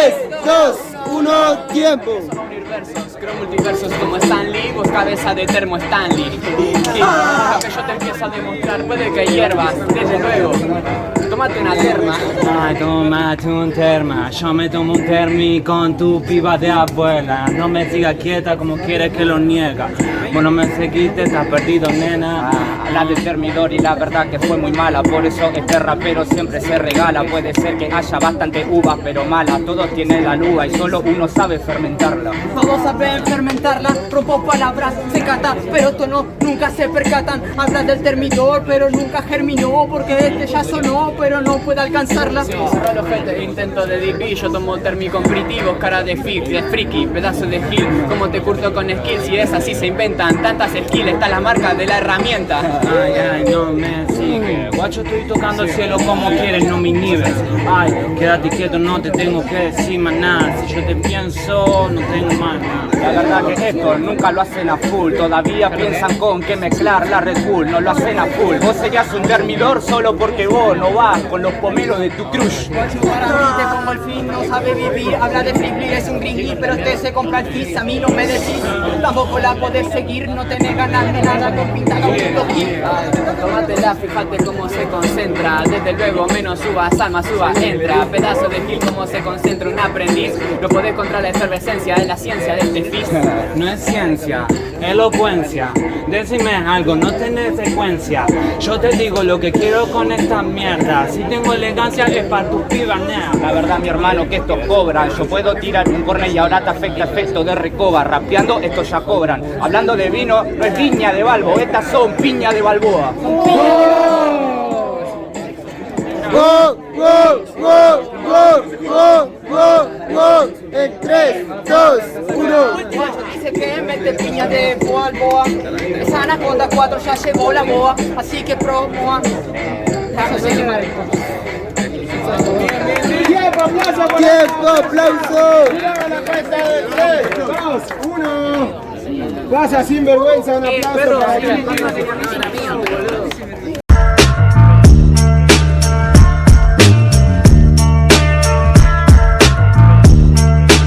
3, 2, 1, tiempo. Universos, creo multiversos como Stanley, vos cabeza de termo Stanley. Y lo que yo te empiezo a demostrar puede que hierbas, desde luego. Tómate una terma. Ay, tómate un terma, yo me tomo un termi con tu piba de abuela. No me sigas quieta como quieres que lo niega. Vos no me seguiste, estás perdido, nena. La del termidor y la verdad que fue muy mala. Por eso este rapero siempre se regala. Puede ser que haya bastante uvas pero mala. Todos tienen la luga y solo uno sabe fermentarla. Todos saben fermentarla, rompo palabras, se cata, pero esto no, nunca se percatan. Hablan del termidor, pero nunca germinó, porque este ya sonó, pero no puede alcanzarla. Sí, cerró los ojete, intento de DP, yo tomo térmicos fritivos, cara de friki, pedazo de gil, como te curto con skills y es así se inventan tantas skills, está la marca de la herramienta. Ay, ay, no me sigue. Guacho, estoy tocando el cielo como quieres, no me inhibes. Ay, quédate quieto, no te tengo que decir más nada. Si yo te pienso, no tengo más nada. La verdad que esto nunca lo hacen a full. Todavía piensan con que mezclar la Red Bull. No lo hacen a full. Vos serías un termidor solo porque vos no vas con los pomelos de tu crush. Te como el fin, no sabe vivir. Habla de Flippy, es un gringui, pero usted se compra el fizz. A mí no me decís, tampoco la podés seguir. No tenés ganas de nada con pintar un Tómatela, fíjate cómo se concentra. Desde luego menos subas, alma suba, entra. Pedazo de gil, cómo se concentra un aprendiz. No podés contra la efervescencia de la ciencia de este fizz. No es ciencia, elocuencia. Decime algo, no tenés secuencia. Yo te digo lo que quiero con esta mierda. Si tengo elegancia es para tus pibas, nea. La verdad, mi hermano, que estos cobran. Yo puedo tirar un corner y ahora te afecta efecto de recoba. Rapeando, estos ya cobran. Hablando de vino, no es viña de Balbo, estas son piña de Balboa. Go, go, go, go, go, go, go. En 3, 2, 1. Dice que mete piña de Balboa. Esa anaconda 4 ya llegó la boa, así que promoa. Tiempo, aplauso. Tiramos la cuenta de 3, 2, 1. Pasa sin vergüenza, un aplauso para ti.